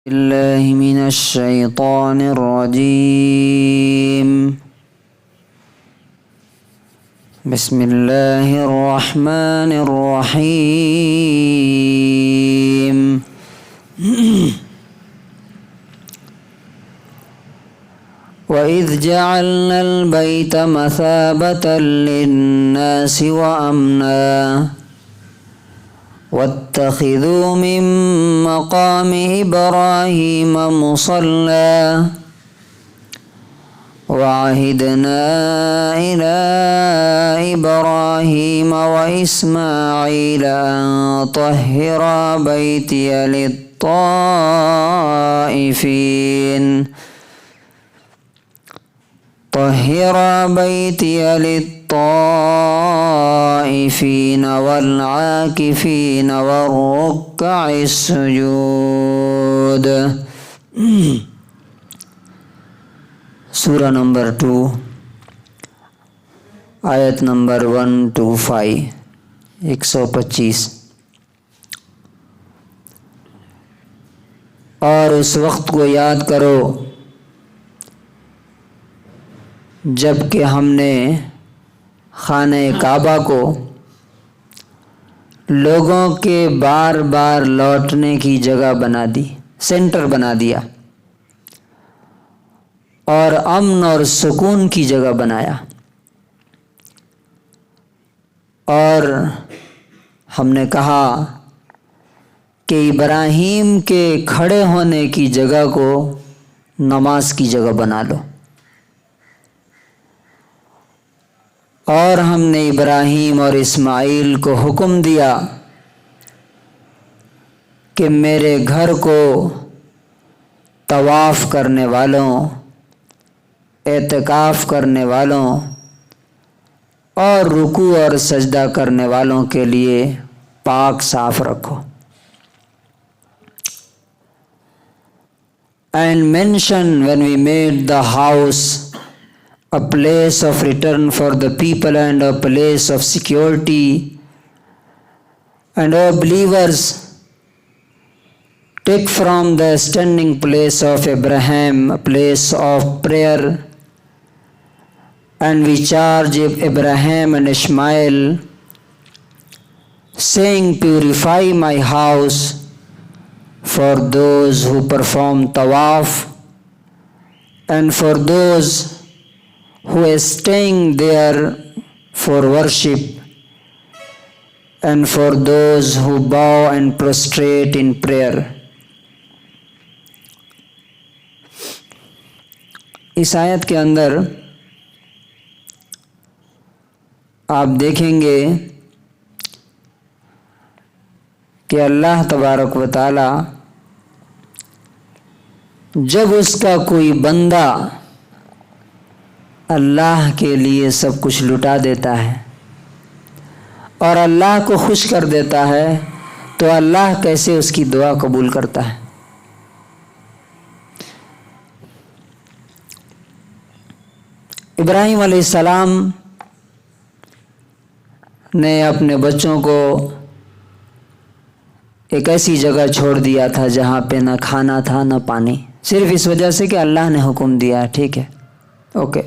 الله من الشيطان الرجيم. بسم الله الرحمن الرحيم. وإذ جعلنا البيت مثابة للناس وأمنا واتخذوا من مقام إبراهيم مصلى وعهدنا إلى إبراهيم وإسماعيل أن طهرا بيتي للطائفين والعاكفين والركع السجود. سورہ نمبر 2 آیت نمبر 125 125. اور اس وقت کو یاد کرو جب کہ ہم نے خانہ کعبہ کو لوگوں کے بار بار لوٹنے کی جگہ بنا دی، سینٹر بنا دیا، اور امن اور سکون کی جگہ بنایا. اور ہم نے کہا کہ ابراہیم کے کھڑے ہونے کی جگہ کو نماز کی جگہ بنا لو. اور ہم نے ابراہیم اور اسماعیل کو حکم دیا کہ میرے گھر کو طواف کرنے والوں، اعتکاف کرنے والوں اور رکوع اور سجدہ کرنے والوں کے لیے پاک صاف رکھو. And mention when we made the house a place of return for the people and a place of security, and all believers take from the standing place of Abraham a place of prayer, and we charge Abraham and Ishmael, saying, purify my house for those who perform tawaf and for those who are staying there for worship and for those who bow and prostrate in prayer. اس آیت کے اندر آپ دیکھیں گے کہ اللہ تبارک و تعالی جب اس کا کوئی بندہ اللہ کے لیے سب کچھ لٹا دیتا ہے اور اللہ کو خوش کر دیتا ہے تو اللہ کیسے اس کی دعا قبول کرتا ہے. ابراہیم علیہ السلام نے اپنے بچوں کو ایک ایسی جگہ چھوڑ دیا تھا جہاں پہ نہ کھانا تھا نہ پانی، صرف اس وجہ سے کہ اللہ نے حکم دیا. ٹھیک ہے، اوکے.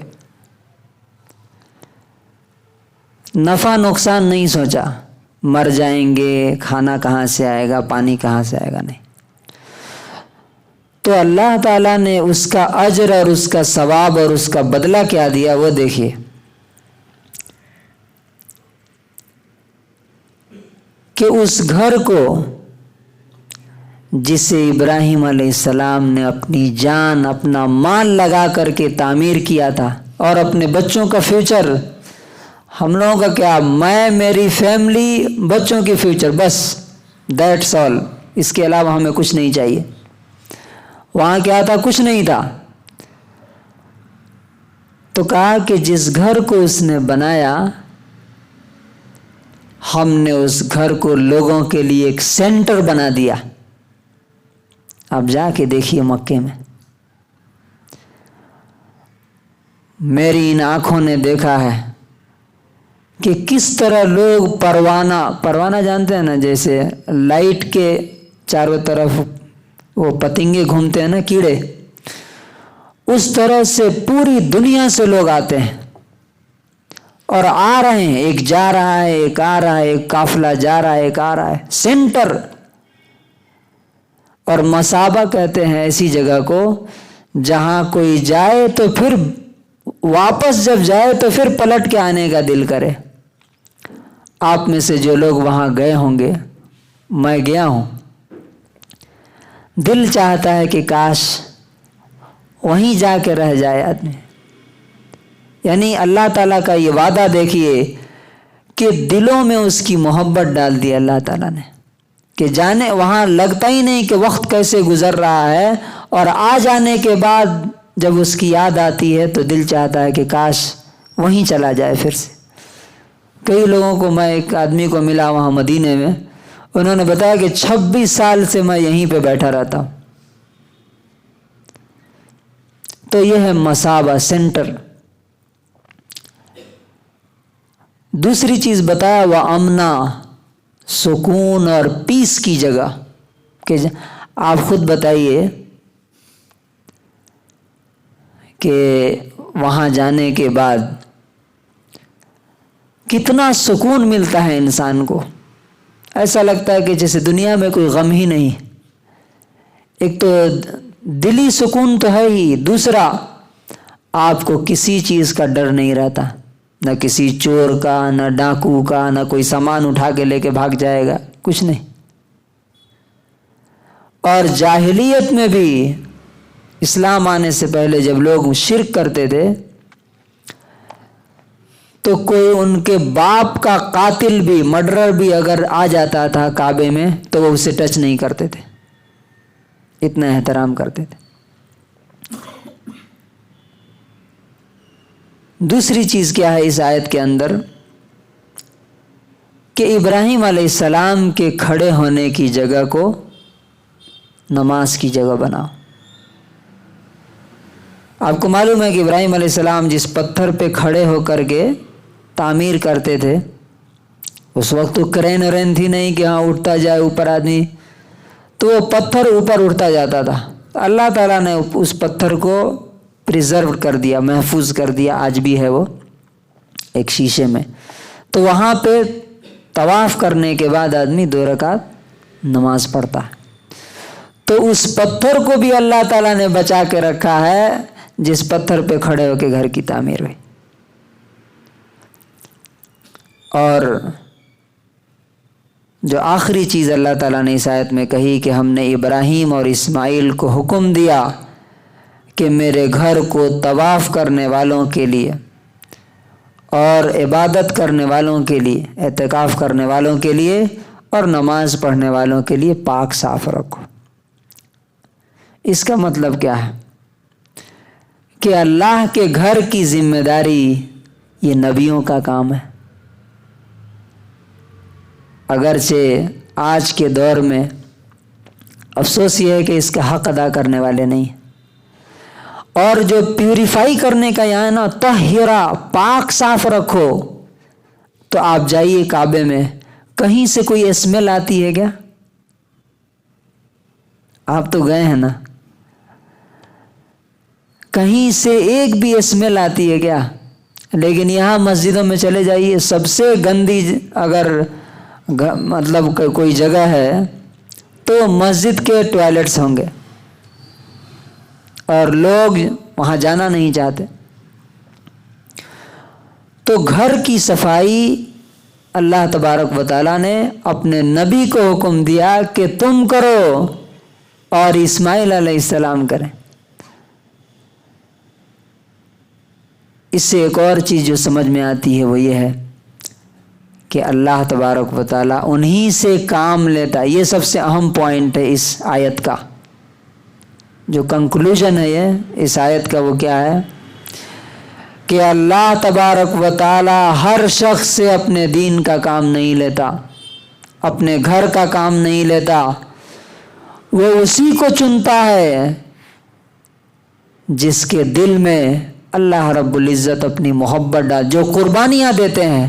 نفع نقصان نہیں سوچا، مر جائیں گے، کھانا کہاں سے آئے گا، پانی کہاں سے آئے گا، نہیں. تو اللہ تعالیٰ نے اس کا اجر اور اس کا ثواب اور اس کا بدلہ کیا دیا وہ دیکھیے. کہ اس گھر کو جسے ابراہیم علیہ السلام نے اپنی جان، اپنا مال لگا کر کے تعمیر کیا تھا، اور اپنے بچوں کا فیوچر، ہم لوگوں کا کیا، میں، میری فیملی، بچوں کی فیوچر، بس دیٹس آل، اس کے علاوہ ہمیں کچھ نہیں چاہیے. وہاں کیا تھا؟ کچھ نہیں تھا. تو کہا کہ جس گھر کو اس نے بنایا، ہم نے اس گھر کو لوگوں کے لیے ایک سینٹر بنا دیا. آپ جا کے دیکھیے مکے میں، میری ان آنکھوں نے دیکھا ہے کہ کس طرح لوگ پروانہ جانتے ہیں نا، جیسے لائٹ کے چاروں طرف وہ پتنگے گھومتے ہیں نا، کیڑے، اس طرح سے پوری دنیا سے لوگ آتے ہیں اور آ رہے ہیں، ایک جا رہا ہے، ایک آ رہا ہے، ایک قافلہ جا رہا ہے، ایک آ رہا ہے، سینٹر۔ اور مصابہ کہتے ہیں ایسی جگہ کو جہاں کوئی جائے تو پھر واپس جب جائے تو پھر پلٹ کے آنے کا دل کرے۔ آپ میں سے جو لوگ وہاں گئے ہوں گے، میں گیا ہوں، دل چاہتا ہے کہ کاش وہیں جا کے رہ جائے آدمی۔ یعنی اللہ تعالیٰ کا یہ وعدہ دیکھیے کہ دلوں میں اس کی محبت ڈال دی اللہ تعالیٰ نے، کہ جانے وہاں لگتا ہی نہیں کہ وقت کیسے گزر رہا ہے، اور آ جانے کے بعد جب اس کی یاد آتی ہے تو دل چاہتا ہے کہ کاش وہیں چلا جائے پھر سے۔ کئی لوگوں کو، میں ایک آدمی کو ملا وہاں مدینے میں، انہوں نے بتایا کہ 26 سال سے میں یہیں پہ بیٹھا رہتا ہوں۔ تو یہ ہے مصابہ، سینٹر۔ دوسری چیز بتایا وہ امنا، سکون اور پیس کی جگہ، کہ آپ خود بتائیے کہ وہاں جانے کے بعد کتنا سکون ملتا ہے انسان کو، ایسا لگتا ہے کہ جیسے دنیا میں کوئی غم ہی نہیں۔ ایک تو دلی سکون تو ہے ہی، دوسرا آپ کو کسی چیز کا ڈر نہیں رہتا، نہ کسی چور کا، نہ ڈاکو کا، نہ کوئی سامان اٹھا کے لے کے بھاگ جائے گا، کچھ نہیں۔ اور جاہلیت میں بھی، اسلام آنے سے پہلے جب لوگ شرک کرتے تھے تو کوئی ان کے باپ کا قاتل بھی، مرڈرر بھی اگر آ جاتا تھا کعبے میں تو وہ اسے ٹچ نہیں کرتے تھے، اتنا احترام کرتے تھے۔ دوسری چیز کیا ہے اس آیت کے اندر، کہ ابراہیم علیہ السلام کے کھڑے ہونے کی جگہ کو نماز کی جگہ بناؤ۔ آپ کو معلوم ہے کہ ابراہیم علیہ السلام جس پتھر پہ کھڑے ہو کر کے تعمیر کرتے تھے، اس وقت تو کرین ورین تھی نہیں کہ ہاں اٹھتا جائے اوپر آدمی، تو وہ پتھر اوپر اٹھتا جاتا تھا۔ اللہ تعالیٰ نے اس پتھر کو پریزرو کر دیا، محفوظ کر دیا، آج بھی ہے وہ ایک شیشے میں۔ تو وہاں پہ طواف کرنے کے بعد آدمی 2 رکعت نماز پڑھتا ہے۔ تو اس پتھر کو بھی اللہ تعالیٰ نے بچا کے رکھا ہے جس پتھر پہ کھڑے ہو کے گھر کی تعمیر ہوئی۔ اور جو آخری چیز اللہ تعالیٰ نے اس آیت میں کہی کہ ہم نے ابراہیم اور اسماعیل کو حکم دیا کہ میرے گھر کو طواف کرنے والوں کے لیے اور عبادت کرنے والوں کے لیے، اعتکاف کرنے والوں کے لیے اور نماز پڑھنے والوں کے لیے پاک صاف رکھو۔ اس کا مطلب کیا ہے کہ اللہ کے گھر کی ذمہ داری یہ نبیوں کا کام ہے۔ اگرچہ آج کے دور میں افسوس یہ ہے کہ اس کا حق ادا کرنے والے نہیں، اور جو پیوریفائی کرنے کا یہاں نا، طہرا، پاک صاف رکھو، تو آپ جائیے کعبے میں، کہیں سے کوئی اسمیل آتی ہے کیا؟ آپ تو گئے ہیں نا، کہیں سے ایک بھی اسمیل آتی ہے کیا؟ لیکن یہاں مسجدوں میں چلے جائیے، سب سے گندی اگر مطلب کوئی جگہ ہے تو مسجد کے ٹوائلٹس ہوں گے، اور لوگ وہاں جانا نہیں چاہتے۔ تو گھر کی صفائی اللہ تبارک و تعالیٰ نے اپنے نبی کو حکم دیا کہ تم کرو، اور اسماعیل علیہ السلام کریں۔ اس سے ایک اور چیز جو سمجھ میں آتی ہے وہ یہ ہے کہ اللہ تبارک و تعالیٰ انہی سے کام لیتا ہے۔ یہ سب سے اہم پوائنٹ ہے اس آیت کا، جو کنکلوژن ہے یہ اس آیت کا، وہ کیا ہے کہ اللہ تبارک و تعالیٰ ہر شخص سے اپنے دین کا کام نہیں لیتا، اپنے گھر کا کام نہیں لیتا، وہ اسی کو چنتا ہے جس کے دل میں اللہ رب العزت اپنی محبت ڈال، جو قربانیاں دیتے ہیں